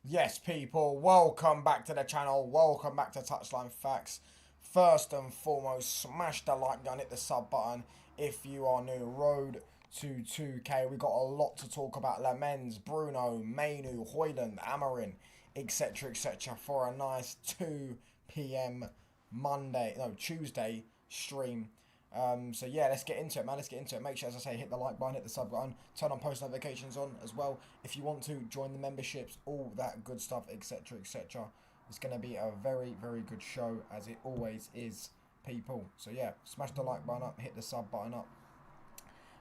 Yes, people, welcome back to the channel. Welcome back to Touchline Facts. First and foremost, smash the like button, hit the sub button if you are new. Road to 2K. We got a lot to talk about. Lammens, Bruno, Mainoo, Hoyland, Amarin, etc., for a nice 2 p.m. Tuesday stream. So yeah, let's get into it, man. Let's get into it. Make sure, as I say, hit the like button, hit the sub button, turn on post notifications on as well. If you want to join the memberships, all that good stuff, etc. It's gonna be a very, very good show, as it always is, people. So yeah, smash the like button up, hit the sub button up,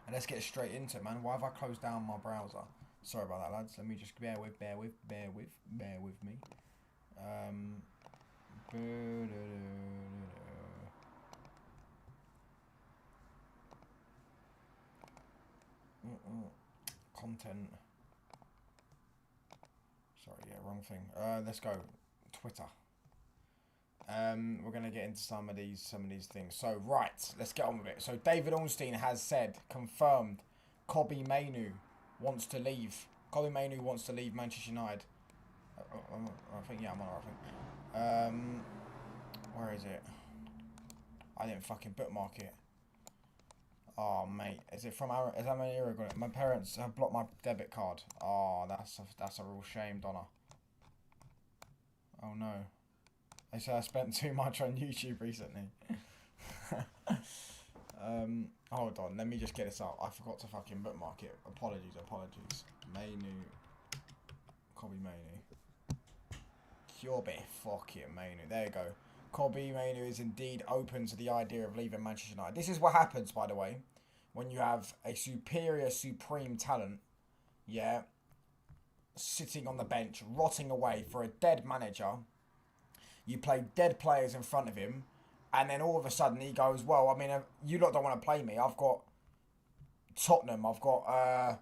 and let's get straight into it, man. Why have I closed down my browser? Sorry about that, lads. Let me just bear with me. Um, content. Sorry, yeah, wrong thing. Let's go. Twitter. We're gonna get into some of these things. So right, let's get on with it. So David Ornstein has said, confirmed, Kobbie Mainoo wants to leave. Kobbie Mainoo wants to leave Manchester United. I think yeah, I'm on it. I think. Where is it? I didn't fucking bookmark it. Oh mate, is it from our? Is that my year ago? My parents have blocked my debit card. Oh, that's a real shame, Donna. Oh no. They say I spent too much on YouTube recently. Hold on, let me just get this up. I forgot to fucking bookmark it. Apologies. Mainoo, Kobbie Mainoo. Kobbie, fuck it, Mainoo. There you go. Kobbie Mainoo is indeed open to the idea of leaving Manchester United. This is what happens, by the way, when you have a superior, supreme talent, yeah, sitting on the bench, rotting away for a dead manager. You play dead players in front of him, and then all of a sudden he goes, well, I mean, you lot don't want to play me. I've got Tottenham, I've got,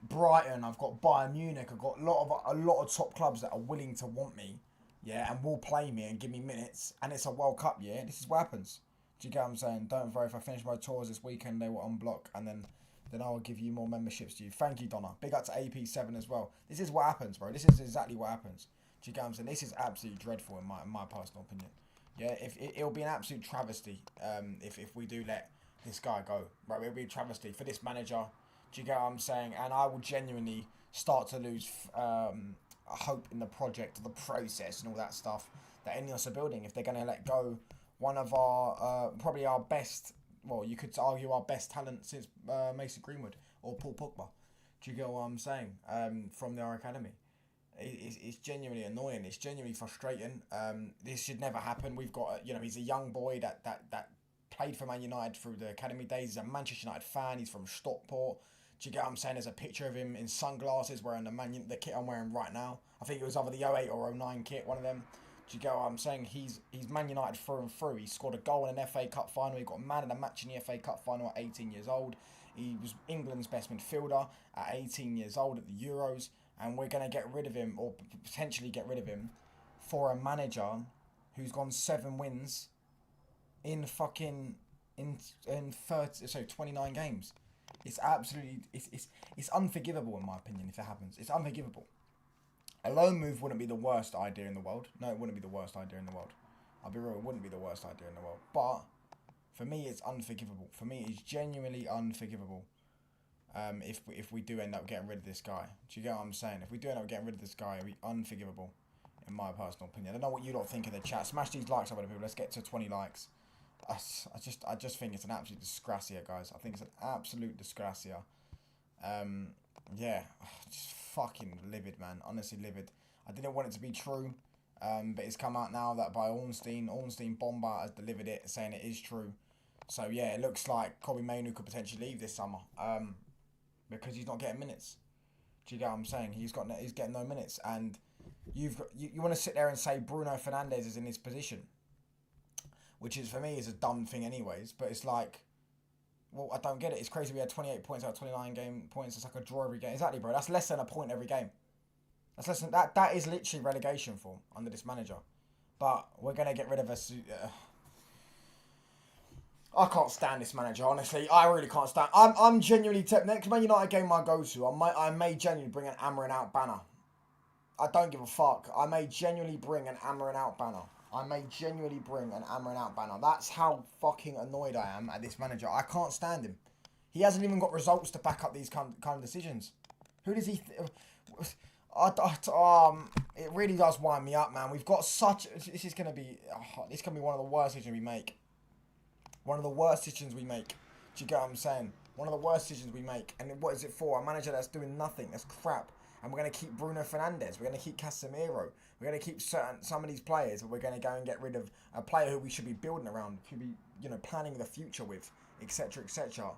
Brighton, I've got Bayern Munich, I've got a lot of top clubs that are willing to want me, yeah, and will play me and give me minutes, and it's a World Cup year. This is what happens. Do you get what I'm saying? Don't worry, if I finish my tours this weekend, they will unblock, and then I will give you more memberships to you. Thank you, Donna. Big up to AP7 as well. This is what happens, bro. This is exactly what happens. Do you get what I'm saying? This is absolutely dreadful in my personal opinion. Yeah, if it'll be an absolute travesty if we do let this guy go. Right, it'll be a travesty for this manager. Do you get what I'm saying? And I will genuinely start to lose hope in the project, the process, and all that stuff that any of us are building. If they're going to let go one of our probably our best, well, you could argue our best talent since Mason Greenwood or Paul Pogba. Do you get what I'm saying? From their academy. It's genuinely annoying. It's genuinely frustrating. This should never happen. We've got, he's a young boy that played for Man United through the academy days. He's a Manchester United fan. He's from Stockport. Do you get what I'm saying? There's a picture of him in sunglasses wearing the kit I'm wearing right now. I think it was either the 08 or 09 kit, one of them. Do you get what I'm saying? He's Man United through and through. He scored a goal in an FA Cup final. He got man of the match in the FA Cup final at 18 years old. He was England's best midfielder at 18 years old at the Euros. And we're going to get rid of him, or potentially get rid of him, for a manager who's gone 7 wins in fucking in 29 games. It's absolutely it's unforgivable in my opinion if it happens. It's unforgivable. A loan move wouldn't be the worst idea in the world. No, it wouldn't be the worst idea in the world. I'll be real, it wouldn't be the worst idea in the world. But for me, it's unforgivable. For me, it's genuinely unforgivable. If we do end up getting rid of this guy. Do you get what I'm saying? If we do end up getting rid of this guy, it'll be unforgivable, in my personal opinion. I don't know what you lot think of the chat. Smash these likes up, people. Let's get to 20 likes. I just think it's an absolute disgrace here, guys. I think it's an absolute disgrace here. Yeah, just fucking livid, man. Honestly livid. I didn't want it to be true, but it's come out now that by Ornstein Bombard has delivered it, saying it is true. So yeah, it looks like Kobbie Mainoo could potentially leave this summer. Because he's not getting minutes. Do you get what I'm saying? He's getting no minutes, and you want to sit there and say Bruno Fernandes is in his position, which is for me is a dumb thing, anyways. But it's like, well, I don't get it. It's crazy. We had 28 points out of 29 game points. It's like a draw every game. Exactly, bro. That's less than a point every game. That's less than that. That is literally relegation form under this manager. But we're gonna get rid of us. I can't stand this manager, honestly. I really can't stand. I'm genuinely next Man United game I go to, I may genuinely bring an Amarin out banner. I don't give a fuck. I may genuinely bring an Amarin out banner. I may genuinely bring an Amarin out banner. That's how fucking annoyed I am at this manager. I can't stand him. He hasn't even got results to back up these kind of decisions. Who does he... it really does wind me up, man. We've got such... This is going to be... this can be one of the worst decisions we make. One of the worst decisions we make. Do you get what I'm saying? One of the worst decisions we make. And what is it for? A manager that's doing nothing. That's crap. And we're going to keep Bruno Fernandes. We're going to keep Casemiro. We're going to keep some of these players. And we're going to go and get rid of a player who we should be building around. Should be, planning the future with. Etc, etc.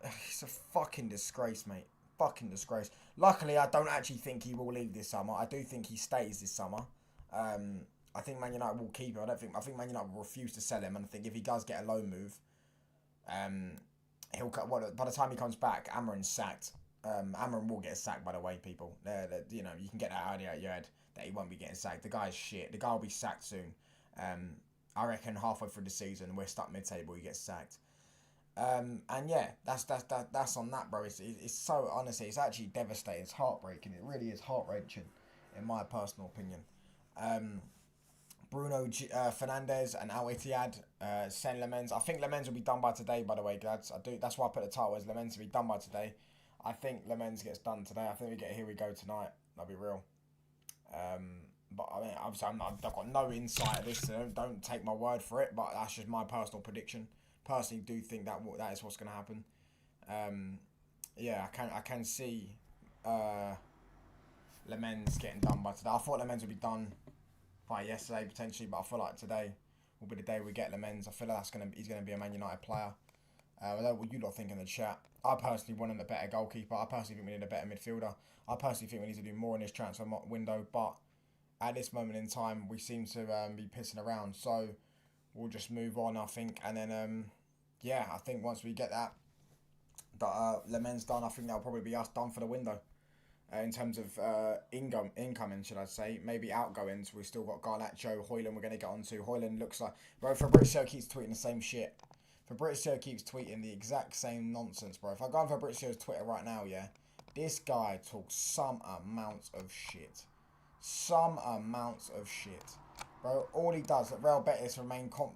It's a fucking disgrace, mate. Fucking disgrace. Luckily, I don't actually think he will leave this summer. I do think he stays this summer. I think Man United will keep him. I think Man United will refuse to sell him. And I think if he does get a loan move, by the time he comes back, Amarin's sacked. Amarin will get sacked, by the way, people. You can get that idea out your head that he won't be getting sacked. The guy's shit. The guy will be sacked soon. I reckon halfway through the season, we're stuck mid-table, he gets sacked. And yeah, that's on that, bro. It's so, honestly, it's actually devastating. It's heartbreaking. It really is heart-wrenching, in my personal opinion. Bruno Fernandes and Al Ittihad, send Lammens. I think Lammens will be done by today, by the way, lads. That's why I put the title as Lammens to be done by today. I think Lammens gets done today. I think we get Here We Go tonight. I'll be real. But I mean, obviously, I've got no insight of this, so don't take my word for it. But that's just my personal prediction. Personally, do think that is what's going to happen. Yeah, I can see Lammens getting done by today. I thought Lammens would be done by yesterday potentially, but I feel like today will be the day we get Lammens. I feel like he's going to be a Man United player. I don't know what you lot think in the chat. I personally want him a better goalkeeper. I personally think we need a better midfielder. I personally think we need to do more in this transfer window. But at this moment in time, we seem to be pissing around. So we'll just move on, I think. And then, yeah, I think once we get that Lammens done, I think that'll probably be us done for the window. In terms of incoming, should I say. Maybe outgoings. We've still got Garnacho, Højlund we're going to get on to. Højlund looks like... Bro, Fabrizio keeps tweeting the same shit. Fabrizio keeps tweeting the exact same nonsense, bro. If I go on Fabrizio's Twitter right now, yeah, this guy talks some amounts of shit. Some amounts of shit. Bro, all he does, that Real Betis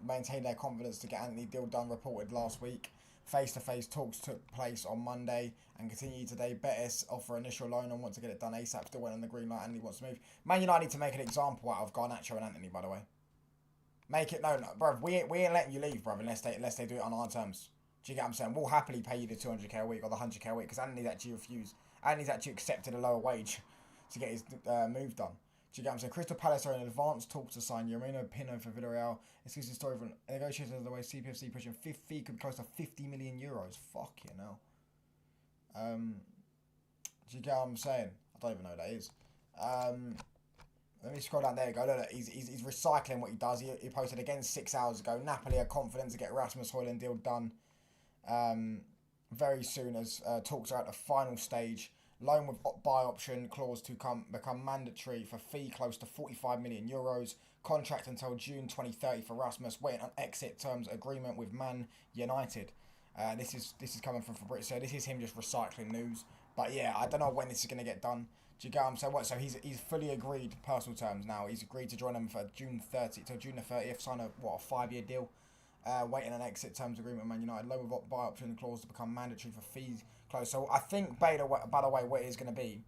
maintain their confidence to get Anthony deal done, reported last week. Face-to-face talks took place on Monday and continue today. Betis offer initial loan and want to get it done ASAP. Still went on the green light. Anthony wants to move. Man United need to make an example out of Garnacho and Anthony, by the way. Make it no, bro. We ain't letting you leave, bro, unless they do it on our terms. Do you get what I'm saying? We'll happily pay you the 200k a week or the 100k a week because Anthony's actually refused. Anthony's actually accepted a lower wage to get his move done. Do you get what I'm saying? Crystal Palace are in advanced talks to sign Yermino Pino for Villarreal. Exclusive story from negotiations of the way CPFC pushing fee could be close to 50 million euros. Fuck you know. Do you get what I'm saying? I don't even know what that is. Let me scroll down. There you go. Look, he's recycling what he does. He posted again 6 hours ago. Napoli are confident to get Rasmus Højlund deal done very soon as talks are at the final stage. Loan with buy option clause to become mandatory for fee close to 45 million euros. Contract until June 2030 for Rasmus. Waiting on exit terms agreement with Man United. This is coming from Fabrizio. This is him just recycling news. But yeah, I don't know when this is going to get done. Do you get what I'm saying? What? So he's fully agreed personal terms now. He's agreed to join them for June the 30th. Sign a 5-year deal. Waiting on exit terms agreement with Man United. Loan with buy option clause to become mandatory for fees close. So I think by the way, what it is going to be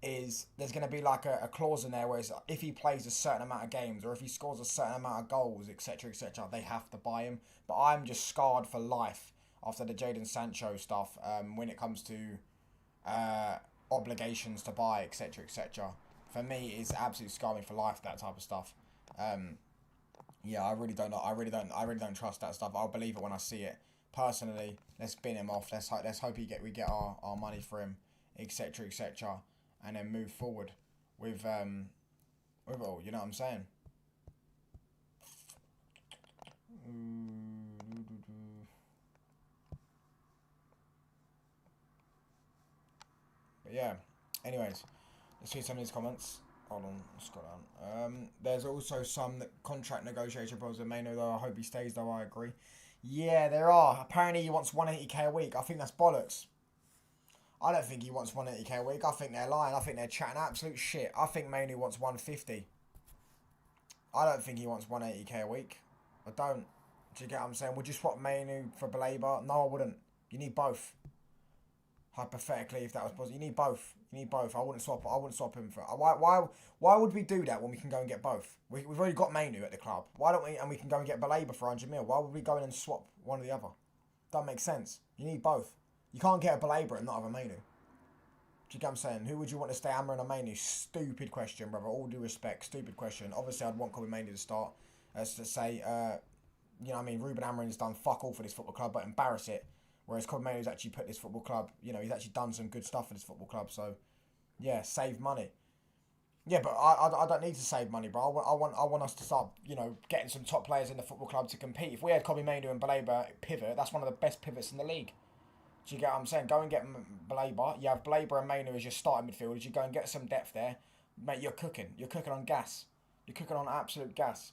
is there's going to be like a clause in there where it's, if he plays a certain amount of games or if he scores a certain amount of goals, etc., they have to buy him. But I'm just scarred for life after the Jadon Sancho stuff when it comes to obligations to buy, etc. For me, it's absolutely scarring for life, that type of stuff. Yeah, I really don't know. I really don't trust that stuff. I'll believe it when I see it. Personally, let's bin him off. Let's hope we get our money for him, etc., and then move forward with all. You know what I'm saying? But yeah. Anyways, let's see some of these comments. Hold on, let's scroll down. There's also some contract negotiation problems with Mainoo, though. I hope he stays, though. I agree. Yeah, there are. Apparently, he wants 180k a week. I think that's bollocks. I don't think he wants 180k a week. I think they're lying. I think they're chatting absolute shit. I think Mainoo wants 150. I don't think he wants 180k a week. I don't. Do you get what I'm saying? Would you swap Mainoo for Belabor? No, I wouldn't. You need both. Hypothetically, if that was possible, you need both. You need both. I wouldn't swap. I wouldn't swap him for. Why would we do that when we can go and get both? We've already got Mainoo at the club. Why don't we? And we can go and get Belabor for 100 mil. Why would we go in and swap one or the other? Doesn't make sense. You need both. You can't get a Belabor and not have a Mainoo. Do you get what I'm saying? Who would you want to stay, Ammer and a Mainoo? Stupid question, brother. All due respect, stupid question. Obviously, I'd want Kobbie Mainoo to start. As to say, you know what I mean? Ruben Amorim's done fuck all for this football club, but embarrass it. Whereas Kobbie Mainoo's actually put this football club, you know, he's actually done some good stuff for this football club. So, yeah, save money. Yeah, but I don't need to save money, bro. I want us to start, you know, getting some top players in the football club to compete. If we had Kobbie Mainoo and Belabor pivot, that's one of the best pivots in the league. Do you get what I'm saying? Go and get Belabor. You have Belabor and Mainoo as your starting midfielders. You go and get some depth there. Mate, you're cooking. You're cooking on gas. You're cooking on absolute gas.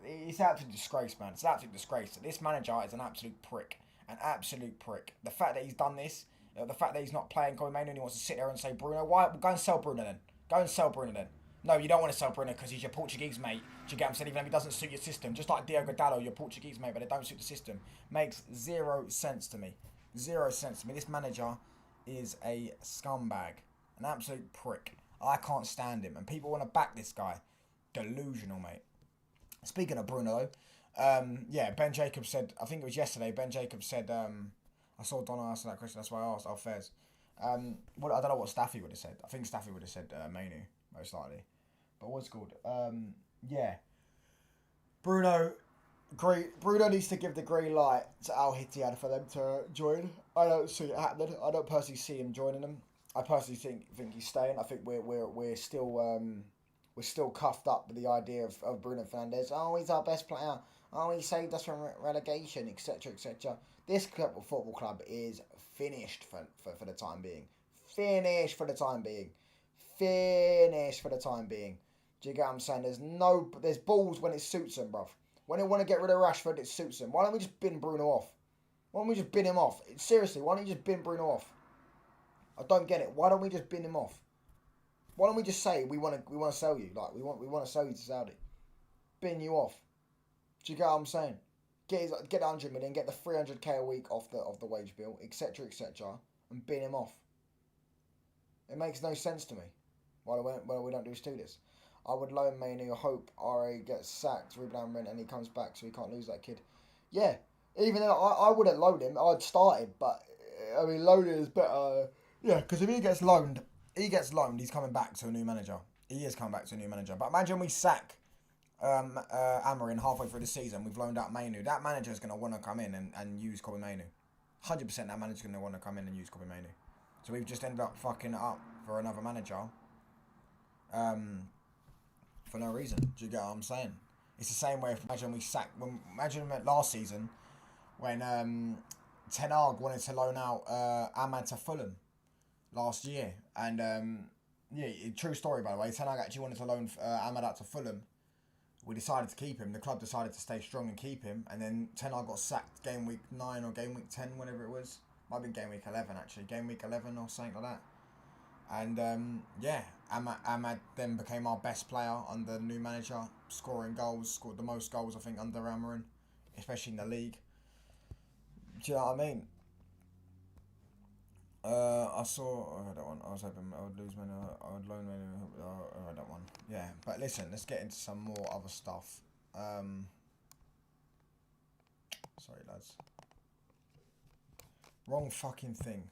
It's an absolute disgrace, man. It's an absolute disgrace. This manager is an absolute prick. An absolute prick. The fact that he's done this, the fact that he's not playing Kobbie Mainoo and he wants to sit there and say, Bruno, why? Go and sell Bruno then. Go and sell Bruno then. No, you don't want to sell Bruno because he's your Portuguese mate. Do you get what I'm saying? Even if he doesn't suit your system. Just like Diogo Dalot, your Portuguese mate, but they don't suit the system. Makes zero sense to me. Zero sense to me. This manager is a scumbag. An absolute prick. I can't stand him. And people want to back this guy. Delusional, mate. Speaking of Bruno, yeah, Ben Jacobs said, I think it was yesterday, Ben Jacobs said, I saw Donna ask that question, that's why I asked, Fez. I don't know what Staffy would have said. I think Staffy would have said Mainoo, most likely. But what's it called? Yeah. Bruno needs to give the green light to Al Ittihad for them to join. I don't see it happening. I don't personally see him joining them. I personally think he's staying. I think we're still cuffed up with the idea of Bruno Fernandes. Oh, he's our best player. Oh, he saved us from relegation, etc., etc. This football club is finished for the time being. Finished for the time being. Finished for the time being. Do you get what I'm saying? There's balls when it suits them, bruv. When they want to get rid of Rashford, it suits them. Why don't we just bin Bruno off? Why don't we just bin him off? Seriously, why don't you just bin Bruno off? I don't get it. Why don't we just bin him off? Why don't we just say we want to sell you? Like we want to sell you to Saudi. Bin you off. Do you get what I'm saying? Get 100 million, get the 300k a week off the wage bill, etc., and bin him off. It makes no sense to me. Why we don't just do this? I would loan Mainoo, hope RA gets sacked, Ruben Amorim, and he comes back so we can't lose that kid. Yeah, even though I wouldn't loan him, I'd start him, but I mean loaning is better. Yeah, because if he gets loaned, he's coming back to a new manager. He is coming back to a new manager. But imagine we sack Amorim halfway through the season, we've loaned out Mainoo. That manager's going to want to come in and use Kobbie Mainoo. 100% that manager's going to want to come in and use Kobbie Mainoo. So we've just ended up fucking it up for another manager. For no reason. Do you get what I'm saying? It's the same way if imagine last season when Ten Hag wanted to loan out Ahmad to Fulham last year. And yeah, true story by the way. Ten Hag actually wanted to loan Ahmad out to Fulham. We decided to keep him. The club decided to stay strong and keep him. And then Ten Hag got sacked game week 9 or game week 10, whenever it was. Might have been game week 11 actually. Game week 11 or something like that. And yeah, Ahmad then became our best player under the new manager, scoring goals, scored the most goals I think under Amorim, especially in the league. Do you know what I mean? I saw that one. I was hoping I would lose money. I would loan money. That one. Yeah, but listen, let's get into some more other stuff. Sorry, lads. Wrong fucking thing.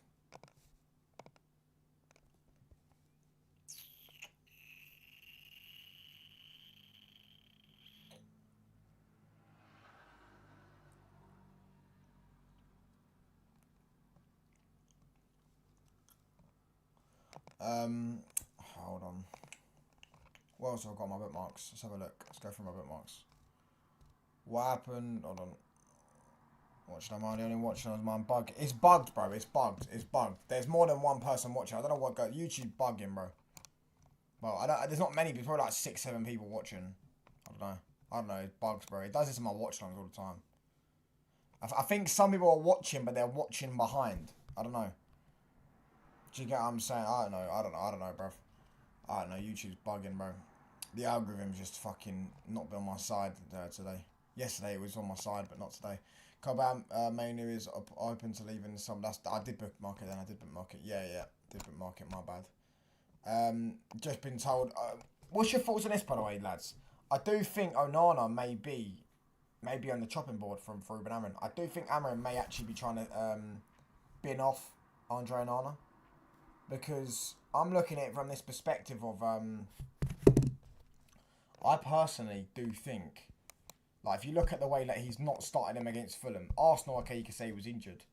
Hold on. What else have I got on my bookmarks? Let's have a look. Let's go through my bookmarks. What happened? Hold on. Watching I'm only watching on mine. Bug. It's bugged, bro. It's bugged. It's bugged. There's more than one person watching. I don't know what go. YouTube bugging, bro. Well, I don't. There's not many. There's probably like 6-7 people watching. I don't know. It bugs, bro. It does this in my watch longs all the time. I think some people are watching, but they're watching behind. I don't know. Do you get what I'm saying? I don't know, bro. I don't know. YouTube's bugging, bro. The algorithm's just fucking not been on my side today. Yesterday it was on my side, but not today. Kobbie, Mainoo is open to leaving some. I did bookmark it then. I did bookmark it. Yeah. Did bookmark it. My bad. Just been told. What's your thoughts on this, by the way, lads? I do think Onana may be on the chopping board for Ruben Amorim. I do think Amorim may actually be trying to bin off Andre Onana, because I'm looking at it from this perspective of I personally do think, like, if you look at the way that he's not started him against Fulham, Arsenal, okay, you could say he was injured,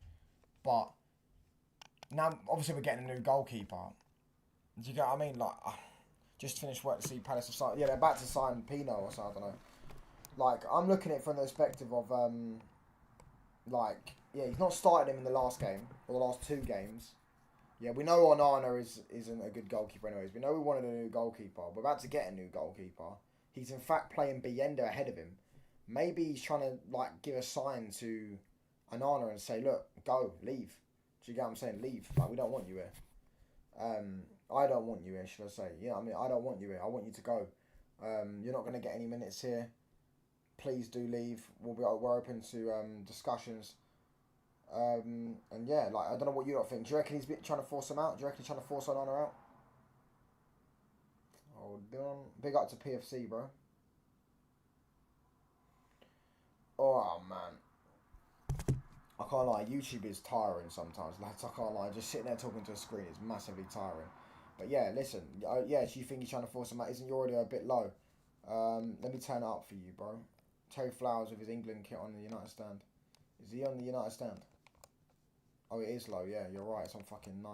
but now obviously we're getting a new goalkeeper. Do you get what I mean? Like, just finished work to see Palace have signed. Yeah, they're about to sign Pino or something. I don't know. Like, I'm looking at it from the perspective of like, yeah, he's not started him in the last game or the last 2 games. Yeah, we know Onana isn't a good goalkeeper anyways. We know we wanted a new goalkeeper. We're about to get a new goalkeeper. He's in fact playing Bienda ahead of him. Maybe he's trying to, like, give a sign to Onana and say, look, go, leave. Do you get what I'm saying? Leave. Like, we don't want you here. I don't want you here, should I say. Yeah, I mean, I don't want you here. I want you to go. You're not going to get any minutes here. Please do leave. We're open to discussions. And yeah, like, I don't know what you lot think. Do you reckon he's trying to force him out? Do you reckon he's trying to force Onana out? Oh, big up to PFC, bro. Oh, man. I can't lie, YouTube is tiring sometimes, lads. I can't lie, just sitting there talking to a screen is massively tiring. But yeah, listen, yeah, do you think he's trying to force him out? Isn't your audio a bit low? Let me turn it up for you, bro. Terry Flowers with his England kit on the United stand. Is he on the United stand? Oh, it is low, yeah, you're right, it's on fucking 9.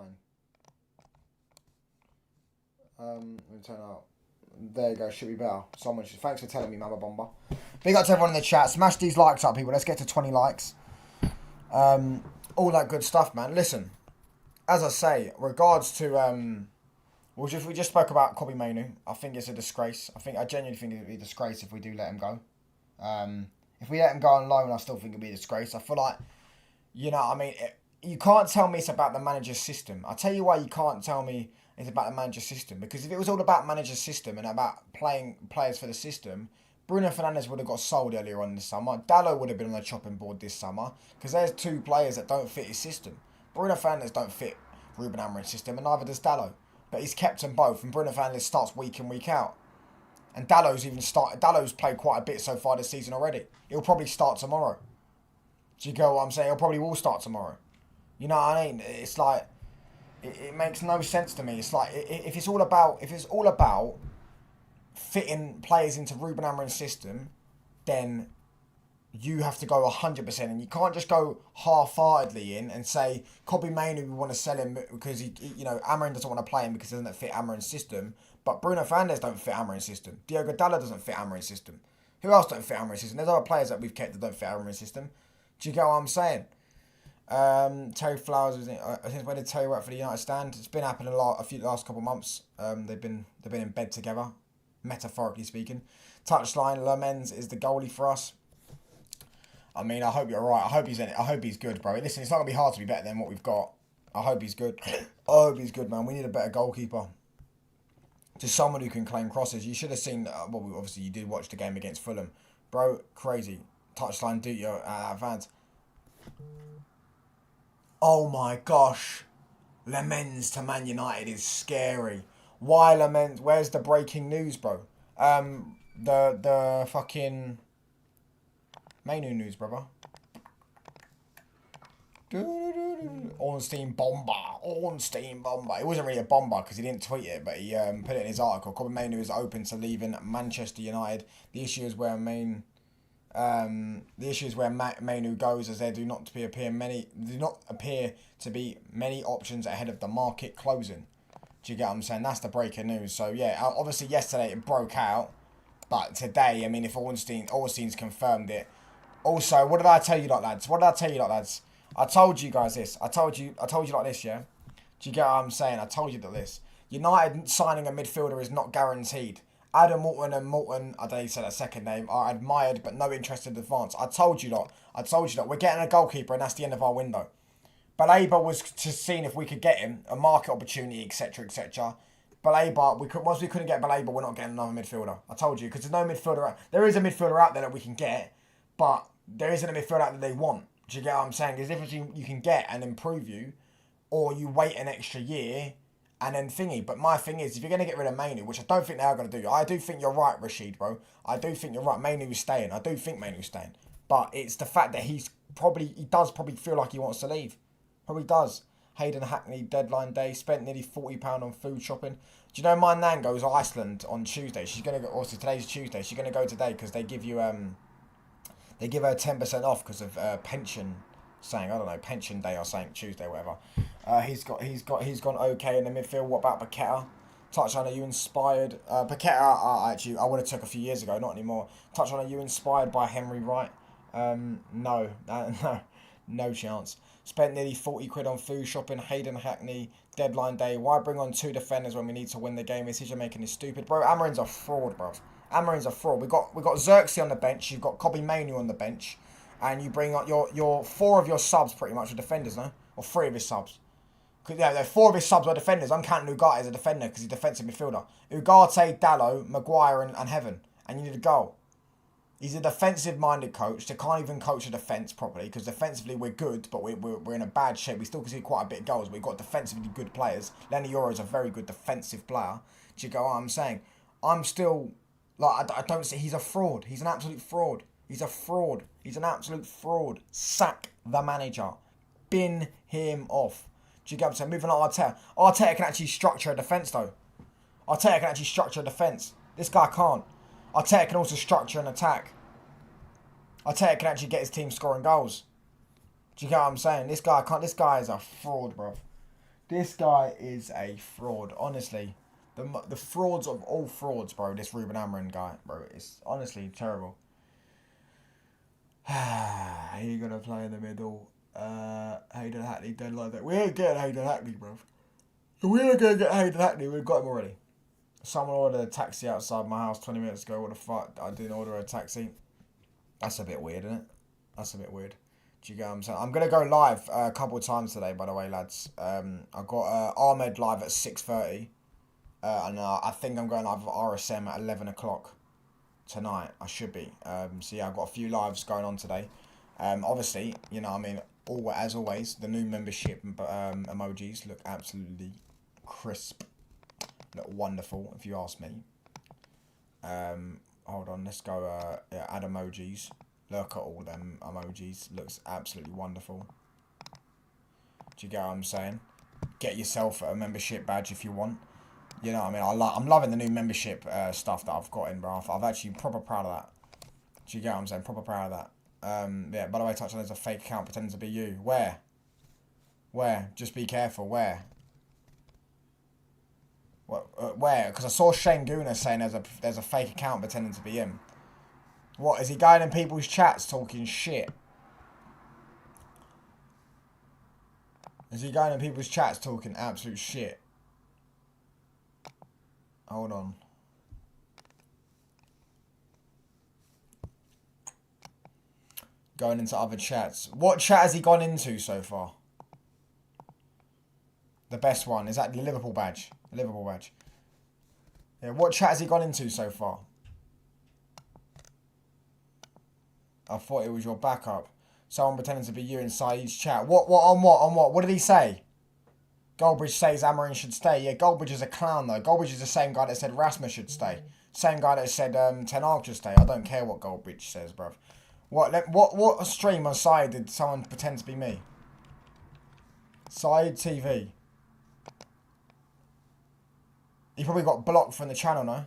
Let me turn it up. There you go, should be better. Thanks for telling me, Mama Bomba. Big up to everyone in the chat. Smash these likes up, people. Let's get to 20 likes. All that good stuff, man. Listen, as I say, regards to we just spoke about Kobbie Mainoo. I think it's a disgrace. I genuinely think it'd be a disgrace if we do let him go. If we let him go on loan, I still think it'd be a disgrace. I feel like, you know, I mean, you can't tell me it's about the manager's system. I'll tell you why you can't tell me it's about the manager's system. Because if it was all about manager's system and about playing players for the system, Bruno Fernandes would have got sold earlier on this summer. Dalot would have been on the chopping board this summer. Because there's 2 players that don't fit his system. Bruno Fernandes don't fit Ruben Amorim's system, and neither does Dalot. But he's kept them both, and Bruno Fernandes starts week in, week out. And Dalot's played quite a bit so far this season already. He'll probably start tomorrow. Do you get what I'm saying? He'll probably will start tomorrow. You know what I mean? It's like, it makes no sense to me. It's like, if it's all about fitting players into Ruben Amorim's system, then you have to go 100%, and you can't just go half-heartedly in and say Kobbie Mainoo, we want to sell him because he, you know, Amorim doesn't want to play him because he doesn't fit Amorim's system. But Bruno Fernandes don't fit Amorim's system. Diogo Dalot doesn't fit Amorim's system. Who else don't fit Amorim's system? There's other players that we've kept that don't fit Amorim's system. Do you get what I'm saying? Terry Flowers was since when did Terry work for the United stand? It's been happening the last couple of months. They've been in bed together, metaphorically speaking. Touchline, Lammens is the goalie for us. I mean, I hope you're right. I hope he's good, bro. Listen, it's not gonna be hard to be better than what we've got. I hope he's good. I hope he's good, man. We need a better goalkeeper. Just someone who can claim crosses. You should have seen. Well, obviously you did watch the game against Fulham, bro. Crazy touchline, dude. You're advanced. Oh my gosh, Lammens to Man United is scary. Why Lammens? Where's the breaking news, bro? The fucking Mainoo news, brother. Ornstein bomber. It wasn't really a bomber because he didn't tweet it, but he put it in his article. Kobbie Mainoo is open to leaving Manchester United. The issue is where Mainoo goes, as there do not appear to be many options ahead of the market closing. Do you get what I'm saying? That's the breaking news. So yeah, obviously yesterday it broke out, but today, I mean, if Ornstein's confirmed it. Also, what did I tell you, lads? I told you guys this. I told you like this, yeah? Do you get what I'm saying? I told you that this. United signing a midfielder is not guaranteed. Adam Morton and Morton, I don't know if you said that second name, are admired but no interest in advance. I told you that. We're getting a goalkeeper and that's the end of our window. Baleba was just seeing if we could get him, a market opportunity, etc., etc. Baleba, once we couldn't get Baleba, we're not getting another midfielder. I told you, because there's no midfielder. There is a midfielder out there that we can get, but there isn't a midfielder out there they want. Do you get what I'm saying? There's a difference between you can get and improve you, or you wait an extra year and then thingy. But my thing is, if you're going to get rid of Mainoo, which I don't think they are going to do, I do think you're right, Rashid, bro. I do think you're right. Mainoo's staying. I do think Mainoo's staying. But it's the fact that he does probably feel like he wants to leave. Probably does. Hayden Hackney, deadline day, spent nearly £40 on food shopping. Do you know my nan goes to Iceland on Tuesday? She's going to go, also today's Tuesday, she's going to go today because they give you, they give her 10% off because of pension saying, I don't know, pension day or saying Tuesday, whatever. He's gone okay in the midfield. What about Paqueta? Touchline, are you inspired? Paqueta, actually, I would have took a few years ago, not anymore. Touchline, are you inspired by Henry Wright? No, no chance. Spent nearly 40 quid on food shopping. Hayden Hackney, deadline day. Why bring on 2 defenders when we need to win the game? Decision making is stupid, bro. Amarin's a fraud, bro. Amarin's a fraud. We got Xerxes on the bench. You've got Kobbie Mainoo on the bench, and you bring on your 4 of your subs pretty much are defenders, no, or 3 of his subs. Yeah, 4 of his subs are defenders. I'm counting Ugarte as a defender because he's a defensive midfielder. Ugarte, Dallo, Maguire, and Heaven, and you need a goal. He's a defensive-minded coach. They can't even coach a defence properly because defensively we're good, but we're in a bad shape. We still can see quite a bit of goals, but we've got defensively good players. Lenny Yoro is a very good defensive player. Do you get what I'm saying? I'm still, like, I don't see, he's a fraud. He's an absolute fraud. He's a fraud. He's an absolute fraud. Sack the manager. Bin him off. Do you get what I'm saying? Moving on to Arteta. Arteta can actually structure a defence, though. Arteta can actually structure a defence. This guy can't. Arteta can also structure an attack. Arteta can actually get his team scoring goals. Do you get what I'm saying? This guy can't. This guy is a fraud, bro. This guy is a fraud. Honestly, the frauds of all frauds, bro. This Ruben Amorim guy, bro. It's honestly terrible. Who are you gonna play in the middle? Hayden Hackney, deadline day. We ain't getting Hayden Hackney, bro. If we ain't gonna get Hayden Hackney, we've got him already. Someone ordered a taxi outside my house 20 minutes ago. What the fuck? I didn't order a taxi. That's a bit weird, isn't it? That's a bit weird. Do you get what I'm saying? I'm going to go live a couple of times today, by the way, lads. I've got Ahmed live at 6:30. And I think I'm going live with RSM at 11 o'clock tonight. I should be. So yeah, I've got a few lives going on today. Obviously, you know, I mean, as always, the new membership emojis look absolutely crisp. Look wonderful, if you ask me. Hold on, let's go add emojis. Look at all them emojis. Looks absolutely wonderful. Do you get what I'm saying? Get yourself a membership badge if you want. You know what I mean? I'm loving the new membership stuff that I've got in, bro. I've actually proper proud of that. Do you get what I'm saying? Proper proud of that. Yeah, by the way, Touchline, there's a fake account pretending to be you. Where? Where? Just be careful. Where? What, where? Because I saw Shane Gooner saying there's a fake account pretending to be him. What, is he going in people's chats talking shit? Is he going in people's chats talking absolute shit? Hold on. Going into other chats. What chat has he gone into so far? The best one. Is that the Liverpool badge? The Liverpool badge. Yeah, what chat has he gone into so far? I thought it was your backup. Someone pretending to be you inside each chat. What, on what? On what? What did he say? Goldbridge says Amorim should stay. Yeah, Goldbridge is a clown, though. Goldbridge is the same guy that said Rasmus should stay. Same guy that said Ten Hag should stay. I don't care what Goldbridge says, bruv. What stream on side did someone pretend to be me? Side TV. He probably got blocked from the channel, no?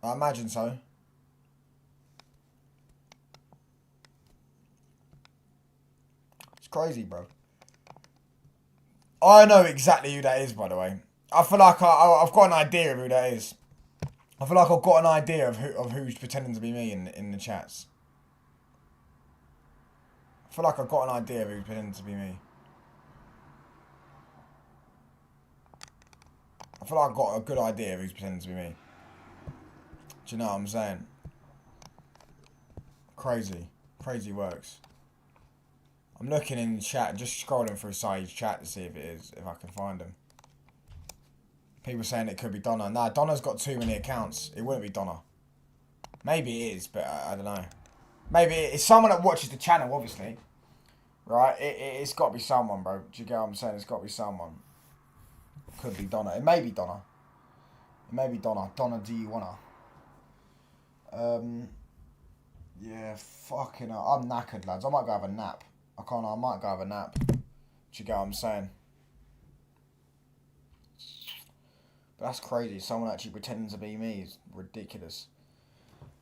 I imagine so. It's crazy, bro. I know exactly who that is, by the way. I feel like I've got an idea of who that is. I feel like I've got an idea of who's pretending to be me in the chats. I feel like I've got an idea of who's pretending to be me. I feel like I've got a good idea of who's pretending to be me. Do you know what I'm saying? Crazy. Crazy works. I'm looking in the chat, just scrolling through Saeed's chat to see if it is, if I can find him. People saying it could be Donna. Nah, Donna's got too many accounts. It wouldn't be Donna. Maybe it is, but I don't know. Maybe it's someone that watches the channel, obviously. Right? It's got to be someone, bro. Do you get what I'm saying? It's got to be someone. Could be Donna. It may be Donna. It may be Donna. Donna, do you wanna? Yeah, fucking hell. I'm knackered, lads. I might go have a nap. I might go have a nap. Do you get what I'm saying? But that's crazy. Someone actually pretending to be me is ridiculous.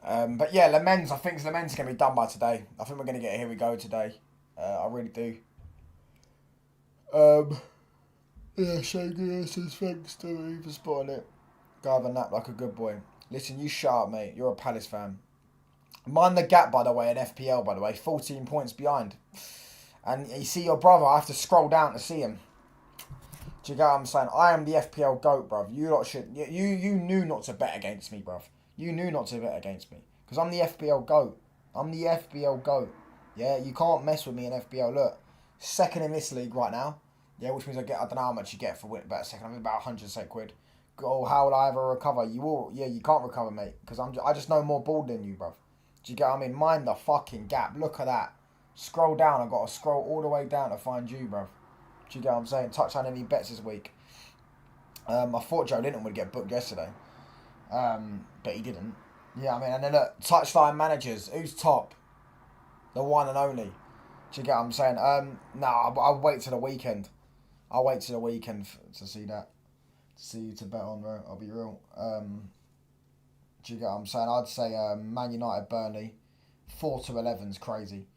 But yeah, Lammens. I think Lammens going to be done by today. I think we're going to get a Here We Go today. I really do. Yeah, Shaggy says thanks to me for spotting it. Go have a nap like a good boy. Listen, you shut up, mate. You're a Palace fan. Mind the gap, by the way, in FPL, by the way. 14 points behind. And you see your brother, I have to scroll down to see him. Do you get what I'm saying? I am the FPL GOAT, bruv. You lot should... You knew not to bet against me, bruv. You knew not to bet against me. Because I'm the FPL GOAT. I'm the FPL GOAT. Yeah, you can't mess with me in FPL. Look, second in this league right now. Yeah, which means I don't know how much you get for winning about second. I think about 100 quid. Oh, how will I ever recover? You will. Yeah, you can't recover, mate. Because I just know more ball than you, bruv. Do you get what I mean? Mind the fucking gap. Look at that. Scroll down. I've got to scroll all the way down to find you, bruv. Do you get what I'm saying? Touchdown any bets this week. I thought Joe Linton would get booked yesterday. But he didn't. Yeah, I mean, and then look, touchline managers. Who's top? The one and only. Do you get what I'm saying? Nah, I'll wait till the weekend. I'll wait till the weekend to see that. To bet on, bro. I'll be real. Do you get what I'm saying? I'd say Man United, Burnley. 4-11 is crazy.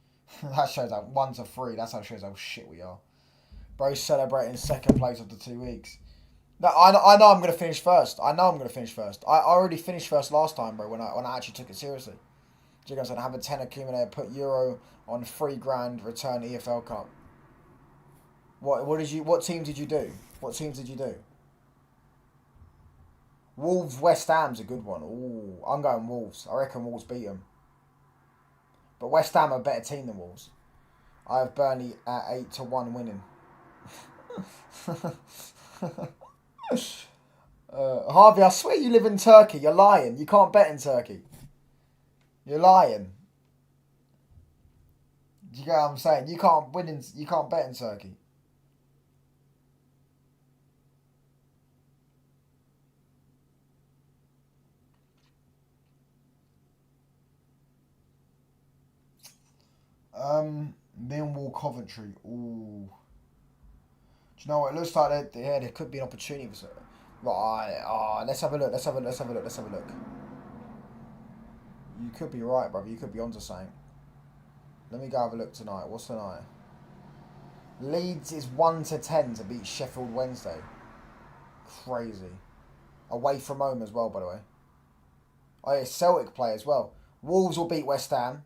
That shows how 1-3. That's how it shows how shit we are. Bro, celebrating second place after 2 weeks. No, I know I'm going to finish first. I already finished first last time, bro, when I actually took it seriously. Do you guys have a 10 accumulator, put Euro on £3,000, return EFL Cup. What team did you do? What teams did you do? Wolves, West Ham's a good one. Ooh, I'm going Wolves. I reckon Wolves beat them. But West Ham are a better team than Wolves. I have Burnley at 8-1 winning. Harvey, I swear you live in Turkey. You're lying. You can't bet in Turkey. You're lying. Do you get what I'm saying? You can't bet in Turkey. Millwall, Coventry. Ooh. Do you know what? It looks like there could be an opportunity for something. Right. Let's have a look. Let's have a look. You could be right, brother. You could be onto something. Let me go have a look tonight. What's tonight? Leeds is 1-10 to beat Sheffield Wednesday. Crazy. Away from home as well, by the way. Oh, yeah, Celtic play as well. Wolves will beat West Ham.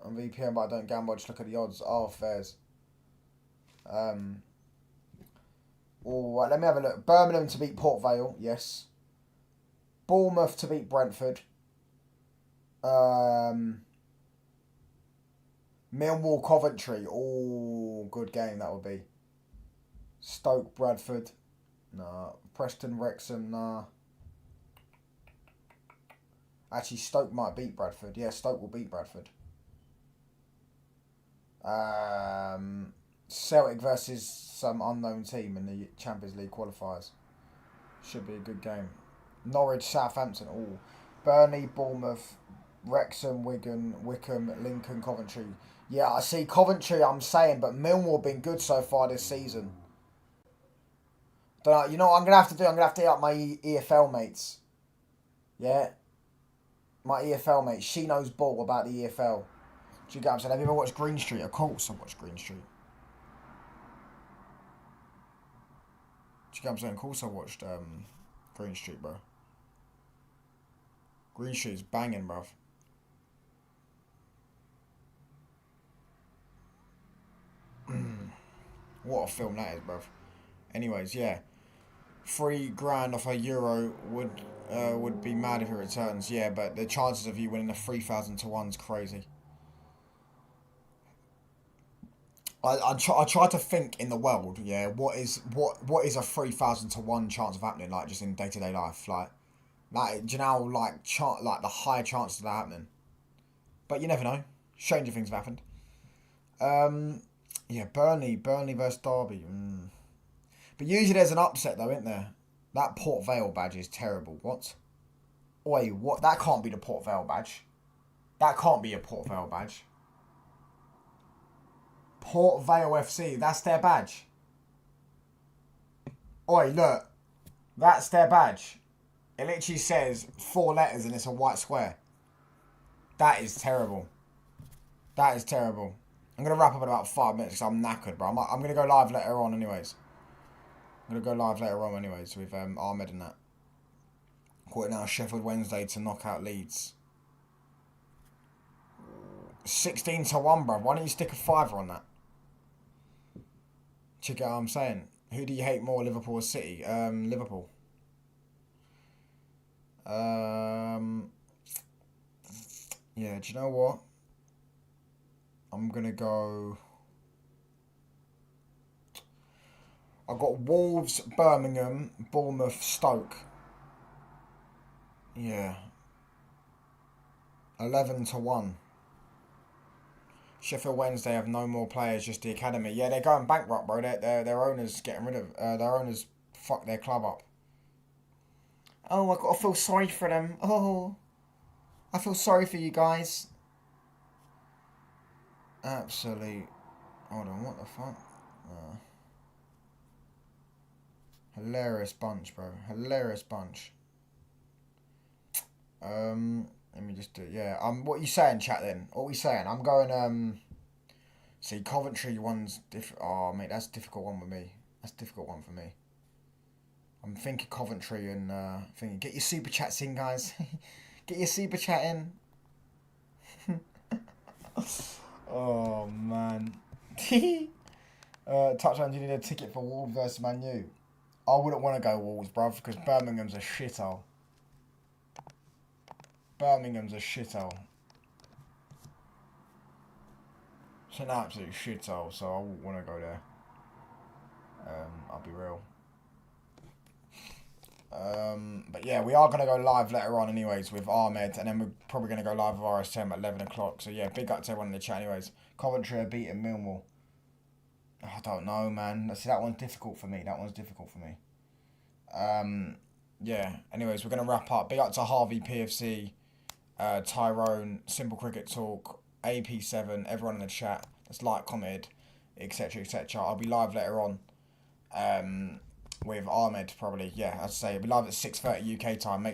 On VPN, but I don't gamble. I just look at the odds. Oh, fairs. Let me have a look. Birmingham to beat Port Vale, yes. Bournemouth to beat Brentford. Millwall, Coventry. Oh, good game that would be. Stoke, Bradford. Nah. Preston, Wrexham. Nah. Actually, Stoke might beat Bradford. Yeah, Stoke will beat Bradford. Celtic versus some unknown team in the Champions League qualifiers. Should be a good game. Norwich, Southampton. Oh, Burnley, Bournemouth, Wrexham, Wigan, Wickham, Lincoln, Coventry. Yeah, I see Coventry. I'm saying, but Millwall have been good so far this season. Don't know. You know what I'm gonna have to do? I'm gonna have to hit up my EFL mates. Yeah, my EFL mate. She knows ball about the EFL. Do you get what I'm saying? Have you ever watched Green Street? Of course I watched Green Street. Do you get what I'm saying? Of course I watched Green Street, bro. Green Street's banging, bruv. What a film that is, bruv. Anyways, yeah. £3,000 off a Euro would be mad if it returns. Yeah, but the chances of you winning a 3,000 to 1's crazy. I try to think in the world, yeah, what is a 3,000 to 1 chance of happening, like, just in day-to-day life, like, do you know how, like the high chances of that happening? But you never know. Stranger things have happened. Yeah, Burnley versus Derby. But usually there's an upset though, isn't there? That Port Vale badge is terrible. What? Oi, what? That can't be the Port Vale badge. That can't be a Port Vale badge. Port Vale FC, that's their badge. Oi, look. That's their badge. It literally says 4 letters and it's a white square. That is terrible. That is terrible. I'm going to wrap up in about 5 minutes because I'm knackered, bro. I'm going to go live later on anyways. With Ahmed and that. Caught it now, Sheffield Wednesday to knock out Leeds. 16 to 1, bro. Why don't you stick a 5 on that? Check out what I'm saying. Who do you hate more, Liverpool or City? Liverpool. Yeah, do you know what? I'm going to go... I've got Wolves, Birmingham, Bournemouth, Stoke. Yeah. 11 to 1. Sheffield Wednesday have no more players, just the academy. Yeah, they're going bankrupt, bro. Their owners getting rid of... their owners fucked their club up. Oh, I've got to feel sorry for them. Oh, I feel sorry for you guys. Absolute... Hold on, what the fuck? Hilarious bunch, bro. Hilarious bunch. Let me just do... Yeah, what are you saying, chat, then? What are we saying? I'm going, See, Coventry one's... Oh, mate, that's a difficult one with me. That's a difficult one for me. I'm thinking Coventry and, thinking... Get your super chats in, guys. Get your super chat in. Oh, man. Touchdown, do you need a ticket for Wolves versus Mainoo? I wouldn't want to go Wolves, bruv, because Birmingham's a shithole. Birmingham's a shithole. It's an absolute shithole, so I wouldn't want to go there. I'll be real. But yeah, we are going to go live later on anyways with Ahmed, and then we're probably going to go live with RSM at 11 o'clock. So yeah, big up to everyone in the chat anyways. Coventry are beating Millwall. I don't know, man. See, that one's difficult for me. Yeah, anyways, we're going to wrap up. Big up to Harvey, PFC, Tyrone, Simple Cricket Talk, AP7, everyone in the chat that's like, commented, etc, etc. I'll be live later on with Ahmed probably. Yeah, I'd say I'll be live at 6:30 UK time. Make